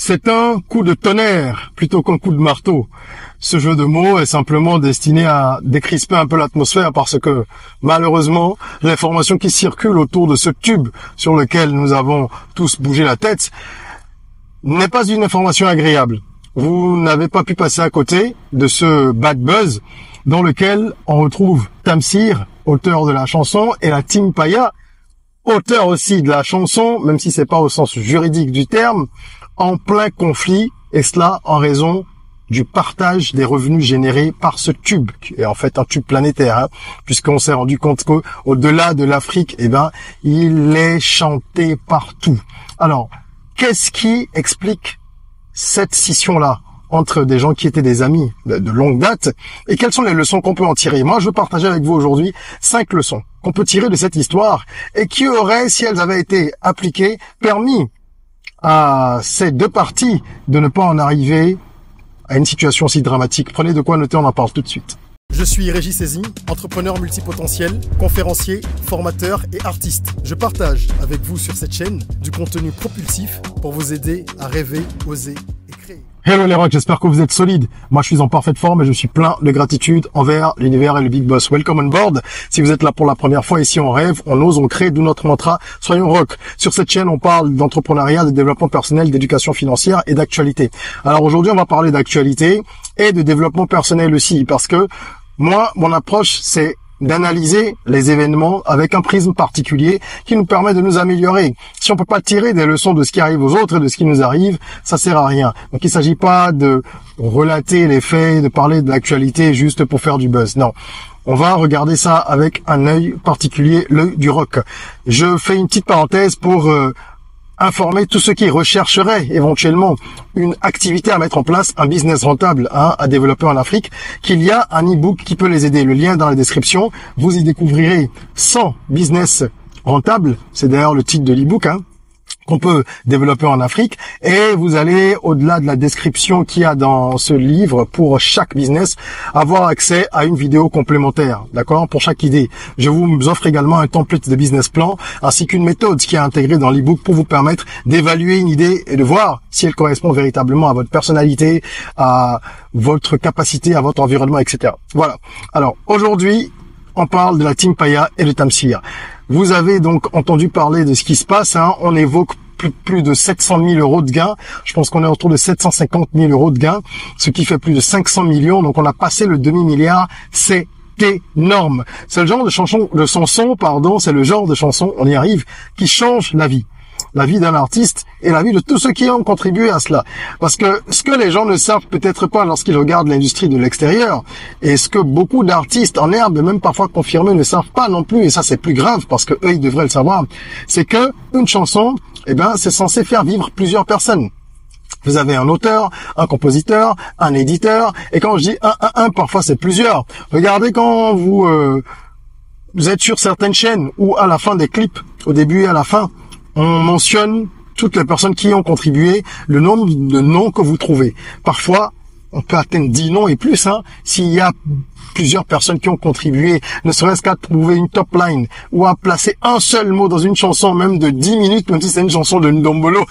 C'est un coup de tonnerre plutôt qu'un coup de marteau. Ce jeu de mots est simplement destiné à décrisper un peu l'atmosphère parce que, malheureusement, l'information qui circule autour de ce tube sur lequel nous avons tous bougé la tête n'est pas une information agréable. Vous n'avez pas pu passer à côté de ce bad buzz dans lequel on retrouve Tamsir, auteur de la chanson, et la Team Paya, auteur aussi de la chanson, même si c'est pas au sens juridique du terme, en plein conflit, et cela en raison du partage des revenus générés par ce tube, qui est en fait un tube planétaire, puisqu'on s'est rendu compte qu'au-delà de l'Afrique, il est chanté partout. Alors, qu'est-ce qui explique cette scission-là entre des gens qui étaient des amis de longue date, et quelles sont les leçons qu'on peut en tirer? Moi, je veux partager avec vous aujourd'hui 5 leçons qu'on peut tirer de cette histoire, et qui auraient, si elles avaient été appliquées, permis à ces deux parties de ne pas en arriver à une situation si dramatique. Prenez de quoi noter, on en parle tout de suite. Je suis Régis Saizy, entrepreneur multipotentiel, conférencier, formateur et artiste. Je partage avec vous sur cette chaîne du contenu propulsif pour vous aider à rêver, oser et créer. Hello les rocks, j'espère que vous êtes solides. Moi je suis en parfaite forme et je suis plein de gratitude envers l'univers et le Big Boss. Welcome on board. Si vous êtes là pour la première fois, ici on rêve, on ose, on crée, d'où notre mantra, soyons rock. Sur cette chaîne, on parle d'entrepreneuriat, de développement personnel, d'éducation financière et d'actualité. Alors aujourd'hui, on va parler d'actualité et de développement personnel aussi, parce que moi, mon approche, c'est d'analyser les événements avec un prisme particulier qui nous permet de nous améliorer. Si on peut pas tirer des leçons de ce qui arrive aux autres et de ce qui nous arrive, ça sert à rien. Donc il s'agit pas de relater les faits, de parler de l'actualité juste pour faire du buzz. Non. On va regarder ça avec un œil particulier, l'œil du rock. Je fais une petite parenthèse pour informer tous ceux qui rechercheraient éventuellement une activité à mettre en place, un business rentable à développer en Afrique, qu'il y a un e-book qui peut les aider. Le lien est dans la description. Vous y découvrirez 100 business rentables. C'est d'ailleurs le titre de l'e-book, qu'on peut développer en Afrique, et vous allez, au-delà de la description qu'il y a dans ce livre, pour chaque business, avoir accès à une vidéo complémentaire, d'accord, pour chaque idée. Je vous offre également un template de business plan, ainsi qu'une méthode qui est intégrée dans l'e-book pour vous permettre d'évaluer une idée et de voir si elle correspond véritablement à votre personnalité, à votre capacité, à votre environnement, etc. Voilà. Alors, aujourd'hui, on parle de la Team Paya et de Tamsir. Vous avez donc entendu parler de ce qui se passe, on évoque plus de 700 000 euros de gains. Je pense qu'on est autour de 750 000 euros de gains, ce qui fait plus de 500 millions. Donc on a passé le demi-milliard. C'est énorme. C'est le genre de chanson, c'est le genre de chanson, on y arrive, qui change la vie d'un artiste et la vie de tous ceux qui ont contribué à cela. Parce que ce que les gens ne savent peut-être pas lorsqu'ils regardent l'industrie de l'extérieur, et ce que beaucoup d'artistes en herbe, et même parfois confirmés, ne savent pas non plus, et ça c'est plus grave parce que eux ils devraient le savoir, c'est que une chanson, c'est censé faire vivre plusieurs personnes. Vous avez un auteur, un compositeur, un éditeur, et quand je dis un, parfois c'est plusieurs. Regardez quand vous êtes sur certaines chaînes, ou à la fin des clips, au début et à la fin, on mentionne toutes les personnes qui ont contribué, le nombre de noms que vous trouvez. Parfois, on peut atteindre 10 noms et plus, s'il y a plusieurs personnes qui ont contribué, ne serait-ce qu'à trouver une top line, ou à placer un seul mot dans une chanson, même de 10 minutes, même si c'est une chanson de Ndombolo,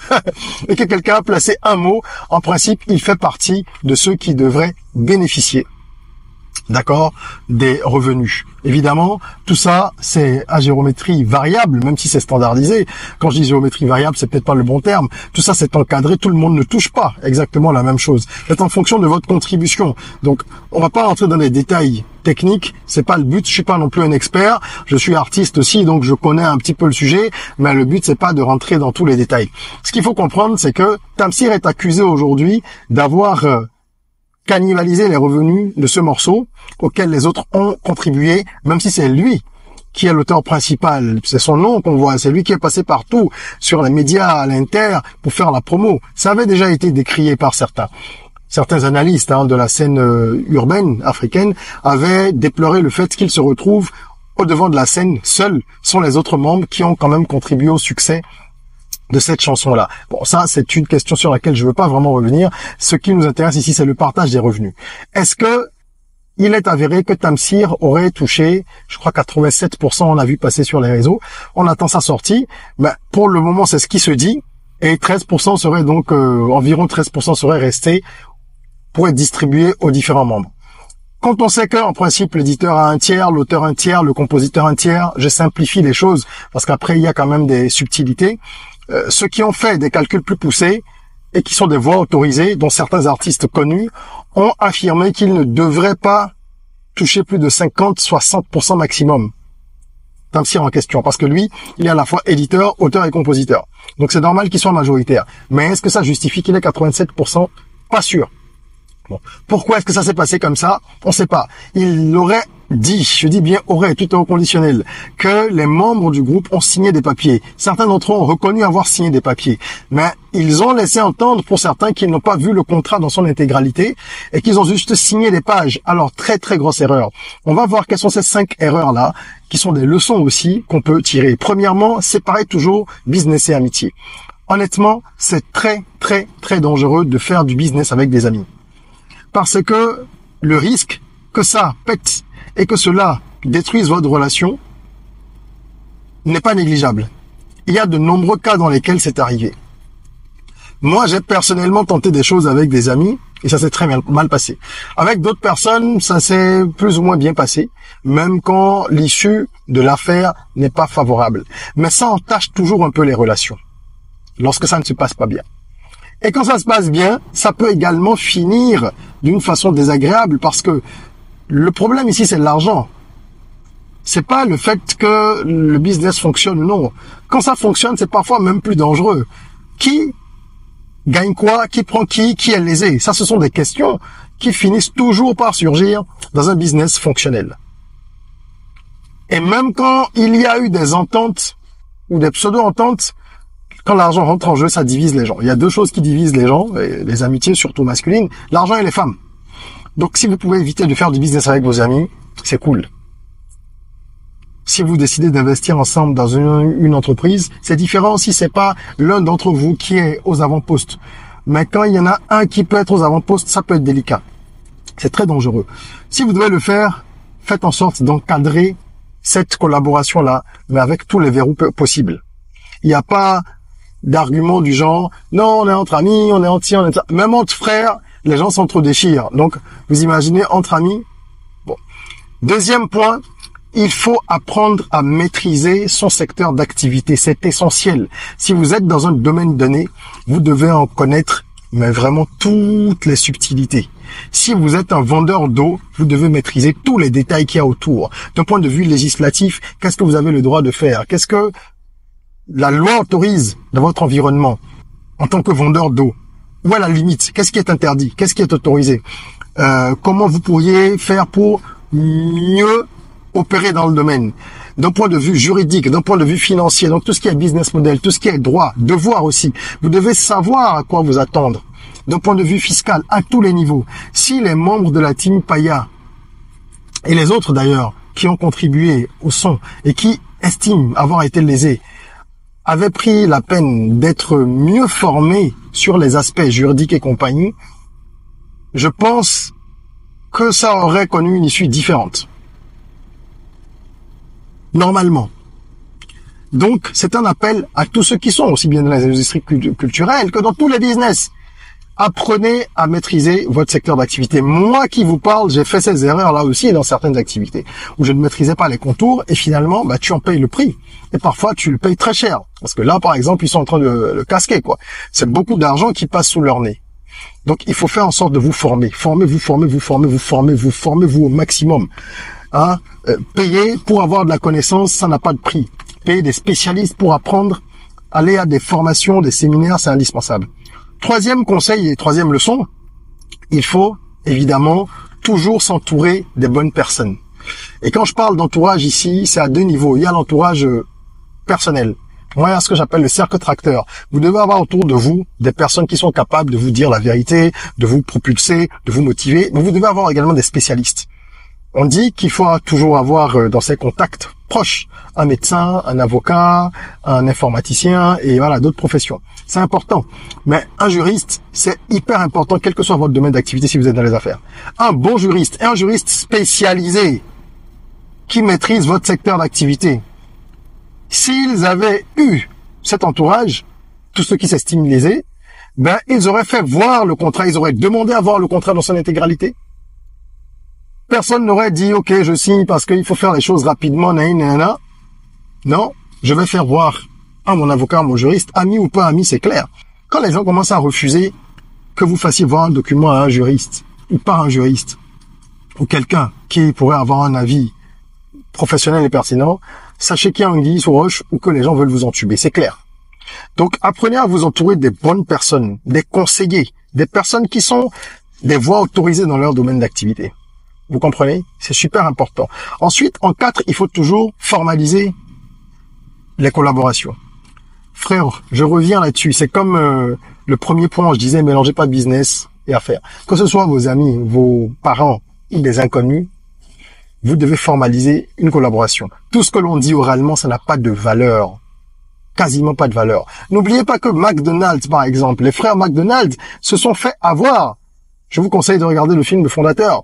et que quelqu'un a placé un mot, en principe, il fait partie de ceux qui devraient bénéficier, d'accord, des revenus. Évidemment, tout ça, c'est à géométrie variable, même si c'est standardisé. Quand je dis géométrie variable, c'est peut-être pas le bon terme. Tout ça, c'est encadré, tout le monde ne touche pas exactement la même chose. C'est en fonction de votre contribution. Donc, on va pas rentrer dans les détails techniques, c'est pas le but. Je suis pas non plus un expert. Je suis artiste aussi, donc je connais un petit peu le sujet, mais le but, c'est pas de rentrer dans tous les détails. Ce qu'il faut comprendre, c'est que Tamsir est accusé aujourd'hui d'avoir cannibaliser les revenus de ce morceau auquel les autres ont contribué, même si c'est lui qui est l'auteur principal. C'est son nom qu'on voit, c'est lui qui est passé partout sur les médias, à l'inter, pour faire la promo. Ça avait déjà été décrié par certains analystes de la scène urbaine africaine avaient déploré le fait qu'il se retrouve au devant de la scène seul, sont les autres membres qui ont quand même contribué au succès de cette chanson-là. Bon, ça, c'est une question sur laquelle je veux pas vraiment revenir. Ce qui nous intéresse ici, c'est le partage des revenus. Est-ce que il est avéré que Tamsir aurait touché, je crois 87%, on a vu passer sur les réseaux. On attend sa sortie. Mais pour le moment, c'est ce qui se dit. Et 13% serait donc, environ 13% serait resté pour être distribué aux différents membres. Quand on sait que, en principe, l'éditeur a un tiers, l'auteur un tiers, le compositeur un tiers, je simplifie les choses parce qu'après il y a quand même des subtilités. Ceux qui ont fait des calculs plus poussés et qui sont des voix autorisées, dont certains artistes connus, ont affirmé qu'ils ne devraient pas toucher plus de 50-60% maximum. Tamsir en question, parce que lui, il est à la fois éditeur, auteur et compositeur. Donc c'est normal qu'il soit majoritaire. Mais est-ce que ça justifie qu'il ait 87%? Pas sûr. Bon. Pourquoi est-ce que ça s'est passé comme ça? On ne sait pas. Il aurait dit, je dis bien aurait, tout est au conditionnel, que les membres du groupe ont signé des papiers. Certains d'entre eux ont reconnu avoir signé des papiers. Mais ils ont laissé entendre pour certains qu'ils n'ont pas vu le contrat dans son intégralité et qu'ils ont juste signé des pages. Alors, très très grosse erreur. On va voir quelles sont ces 5 erreurs-là, qui sont des leçons aussi qu'on peut tirer. Premièrement, séparer toujours business et amitié. Honnêtement, c'est très très très dangereux de faire du business avec des amis. Parce que le risque que ça pète et que cela détruise votre relation n'est pas négligeable. Il y a de nombreux cas dans lesquels c'est arrivé. Moi, j'ai personnellement tenté des choses avec des amis et ça s'est très mal passé. Avec d'autres personnes, ça s'est plus ou moins bien passé, même quand l'issue de l'affaire n'est pas favorable. Mais ça entache toujours un peu les relations, lorsque ça ne se passe pas bien. Et quand ça se passe bien, ça peut également finir d'une façon désagréable parce que le problème ici, c'est l'argent. C'est pas le fait que le business fonctionne ou non. Quand ça fonctionne, c'est parfois même plus dangereux. Qui gagne quoi? Qui prend qui est lésé? Ça, ce sont des questions qui finissent toujours par surgir dans un business fonctionnel. Et même quand il y a eu des ententes ou des pseudo-ententes, quand l'argent rentre en jeu, ça divise les gens. Il y a 2 choses qui divisent les gens, les amitiés surtout masculines, l'argent et les femmes. Donc si vous pouvez éviter de faire du business avec vos amis, c'est cool. Si vous décidez d'investir ensemble dans une entreprise, c'est différent si c'est pas l'un d'entre vous qui est aux avant-postes. Mais quand il y en a un qui peut être aux avant-postes, ça peut être délicat. C'est très dangereux. Si vous devez le faire, faites en sorte d'encadrer cette collaboration-là, mais avec tous les verrous possibles. Il n'y a pas d'arguments du genre « Non, on est entre amis, on est entiers, on est... » Même entre frères, les gens s'entre-déchirent. Donc, vous imaginez entre amis. Bon. Deuxième point, il faut apprendre à maîtriser son secteur d'activité. C'est essentiel. Si vous êtes dans un domaine donné, vous devez en connaître, mais vraiment toutes les subtilités. Si vous êtes un vendeur d'eau, vous devez maîtriser tous les détails qu'il y a autour. D'un point de vue législatif, qu'est-ce que vous avez le droit de faire? Qu'est-ce que la loi autorise dans votre environnement en tant que vendeur d'eau? Où est la limite? Qu'est-ce qui est interdit? Qu'est-ce qui est autorisé? Comment vous pourriez faire pour mieux opérer dans le domaine? D'un point de vue juridique, d'un point de vue financier, donc tout ce qui est business model, tout ce qui est droit, devoir aussi. Vous devez savoir à quoi vous attendre. D'un point de vue fiscal, à tous les niveaux. Si les membres de la team Paya et les autres d'ailleurs qui ont contribué au son et qui estiment avoir été lésés avaient pris la peine d'être mieux formés sur les aspects juridiques et compagnie, je pense que ça aurait connu une issue différente. Normalement. Donc, c'est un appel à tous ceux qui sont aussi bien dans les industries culturelles que dans tous les business. Apprenez à maîtriser votre secteur d'activité. Moi qui vous parle, j'ai fait ces erreurs-là aussi dans certaines activités où je ne maîtrisais pas les contours et finalement, tu en payes le prix. Et parfois, tu le payes très cher. Parce que là, par exemple, ils sont en train de le casquer, quoi. C'est beaucoup d'argent qui passe sous leur nez. Donc, il faut faire en sorte de vous former. Formez-vous au maximum. Payer pour avoir de la connaissance, ça n'a pas de prix. Payer des spécialistes pour apprendre, aller à des formations, des séminaires, c'est indispensable. Troisième conseil et troisième leçon, il faut évidemment toujours s'entourer des bonnes personnes. Et quand je parle d'entourage ici, c'est à 2 niveaux. Il y a l'entourage personnel. Moi, il y a ce que j'appelle le cercle tracteur. Vous devez avoir autour de vous des personnes qui sont capables de vous dire la vérité, de vous propulser, de vous motiver. Mais vous devez avoir également des spécialistes. On dit qu'il faut toujours avoir dans ses contacts proches un médecin, un avocat, un informaticien et voilà d'autres professions. C'est important. Mais un juriste, c'est hyper important, quel que soit votre domaine d'activité si vous êtes dans les affaires. Un bon juriste et un juriste spécialisé qui maîtrise votre secteur d'activité. S'ils avaient eu cet entourage, tous ceux qui s'estiment lésés, ben, ils auraient fait voir le contrat, ils auraient demandé à voir le contrat dans son intégralité. Personne n'aurait dit, ok, je signe parce qu'il faut faire les choses rapidement, nanana. Non, je vais faire voir à mon avocat, à mon juriste, ami ou pas ami, c'est clair. Quand les gens commencent à refuser que vous fassiez voir un document à un juriste, ou pas un juriste, ou quelqu'un qui pourrait avoir un avis professionnel et pertinent, sachez qu'il y a anguille sous roche ou que les gens veulent vous entuber, c'est clair. Donc, apprenez à vous entourer des bonnes personnes, des conseillers, des personnes qui sont des voix autorisées dans leur domaine d'activité. Vous comprenez? C'est super important. Ensuite, en 4, il faut toujours formaliser les collaborations. Frère, je reviens là-dessus. C'est comme le premier point, je disais, mélangez pas business et affaires. Que ce soit vos amis, vos parents ou des inconnus, vous devez formaliser une collaboration. Tout ce que l'on dit oralement, ça n'a pas de valeur. Quasiment pas de valeur. N'oubliez pas que McDonald's, par exemple, les frères McDonald's se sont fait avoir. Je vous conseille de regarder le film Le Fondateur.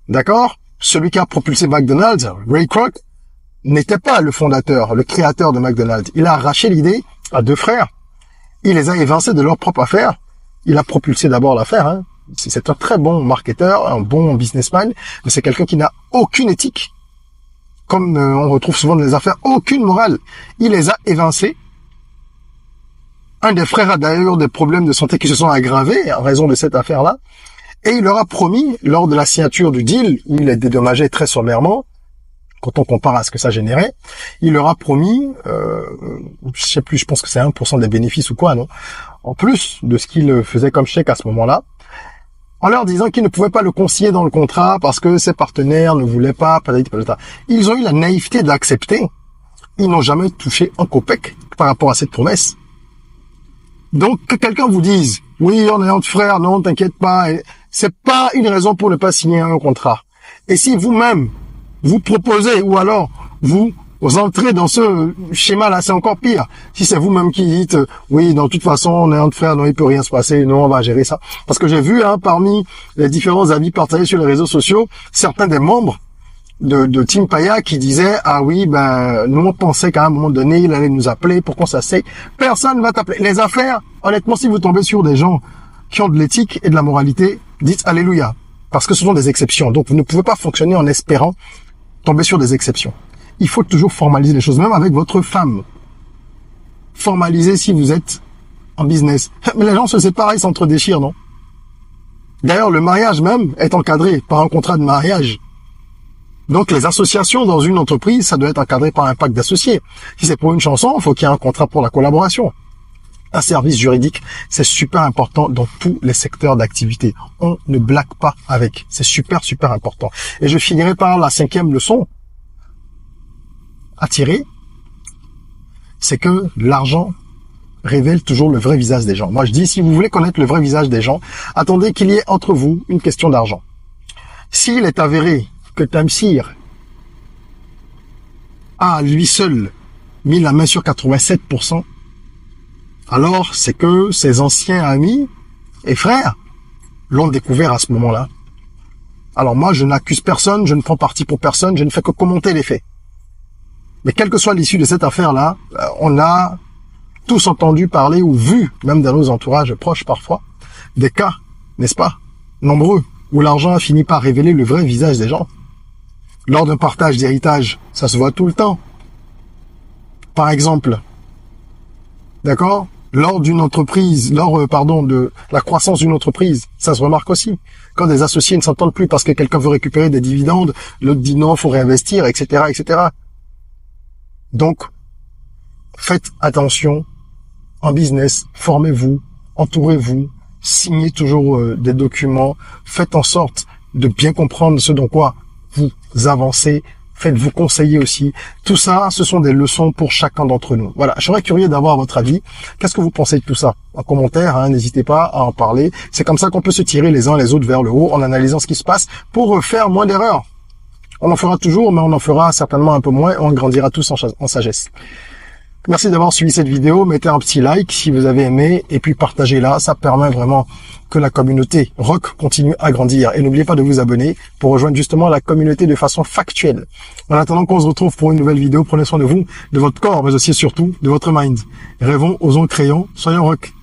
D'accord? Celui qui a propulsé McDonald's, Ray Kroc, n'était pas le fondateur, le créateur de McDonald's. Il a arraché l'idée à 2 frères. Il les a évincés de leur propre affaire. Il a propulsé d'abord l'affaire. Hein. C'est un très bon marketeur, un bon businessman, mais c'est quelqu'un qui n'a aucune éthique. Comme on retrouve souvent dans les affaires, aucune morale. Il les a évincés. Un des frères a d'ailleurs des problèmes de santé qui se sont aggravés en raison de cette affaire-là. Et il leur a promis, lors de la signature du deal, où il est dédommagé très sommairement, quand on compare à ce que ça générait, il leur a promis, je sais plus, je pense que c'est 1% des bénéfices ou quoi, non? En plus de ce qu'il faisait comme chèque à ce moment-là, en leur disant qu'ils ne pouvaient pas le concilier dans le contrat parce que ses partenaires ne voulaient pas, ils ont eu la naïveté d'accepter. Ils n'ont jamais touché un copec par rapport à cette promesse. Donc, que quelqu'un vous dise, oui, on est entre frères, non, t'inquiète pas, c'est pas une raison pour ne pas signer un contrat. Et si vous-même, vous proposez, ou alors, vous entrez dans ce schéma-là, c'est encore pire. Si c'est vous-même qui dites, oui, de toute façon, on est entre frères, non, il peut rien se passer, non, on va gérer ça. Parce que j'ai vu, parmi les différents avis partagés sur les réseaux sociaux, certains des membres de Team Paya qui disaient, ah oui, ben, nous on pensait qu'à un moment donné, il allait nous appeler pour qu'on s'asseye. Personne ne va t'appeler. Les affaires, honnêtement, si vous tombez sur des gens qui ont de l'éthique et de la moralité, dites alléluia. Parce que ce sont des exceptions. Donc, vous ne pouvez pas fonctionner en espérant tomber sur des exceptions. Il faut toujours formaliser les choses, même avec votre femme. Formalisez si vous êtes en business. Mais les gens se séparent, ils s'entre-déchirent, non? D'ailleurs, le mariage même est encadré par un contrat de mariage. Donc, les associations dans une entreprise, ça doit être encadré par un pacte d'associés. Si c'est pour une chanson, il faut qu'il y ait un contrat pour la collaboration. Un service juridique, c'est super important dans tous les secteurs d'activité. On ne blague pas avec. C'est super, super important. Et je finirai par la 5e leçon à tirer. C'est que l'argent révèle toujours le vrai visage des gens. Moi, je dis, si vous voulez connaître le vrai visage des gens, attendez qu'il y ait entre vous une question d'argent. S'il est avéré que Tamsir a lui seul mis la main sur 87%, alors c'est que ses anciens amis et frères l'ont découvert à ce moment-là. Alors moi, je n'accuse personne, je ne prends parti pour personne, je ne fais que commenter les faits. Mais quelle que soit l'issue de cette affaire-là, on a tous entendu parler ou vu, même dans nos entourages proches parfois, des cas, n'est-ce pas, nombreux, où l'argent a fini par révéler le vrai visage des gens. Lors d'un partage d'héritage, ça se voit tout le temps. Par exemple, d'accord, lors d'une entreprise, de la croissance d'une entreprise, ça se remarque aussi. Quand des associés ne s'entendent plus parce que quelqu'un veut récupérer des dividendes, l'autre dit non, faut réinvestir, etc., etc. Donc, faites attention en business, formez-vous, entourez-vous, signez toujours des documents, faites en sorte de bien comprendre ce dont quoi vous avancez, faites-vous conseiller aussi. Tout ça, ce sont des leçons pour chacun d'entre nous. Voilà, je serais curieux d'avoir votre avis. Qu'est-ce que vous pensez de tout ça? En commentaire, n'hésitez pas à en parler. C'est comme ça qu'on peut se tirer les uns les autres vers le haut en analysant ce qui se passe pour faire moins d'erreurs. On en fera toujours, mais on en fera certainement un peu moins et on grandira tous en sagesse. Merci d'avoir suivi cette vidéo. Mettez un petit like si vous avez aimé et puis partagez-la. Ça permet vraiment que la communauté rock continue à grandir. Et n'oubliez pas de vous abonner pour rejoindre justement la communauté de façon factuelle. En attendant qu'on se retrouve pour une nouvelle vidéo, prenez soin de vous, de votre corps, mais aussi et surtout de votre mind. Rêvons, osons, créons, soyons rock.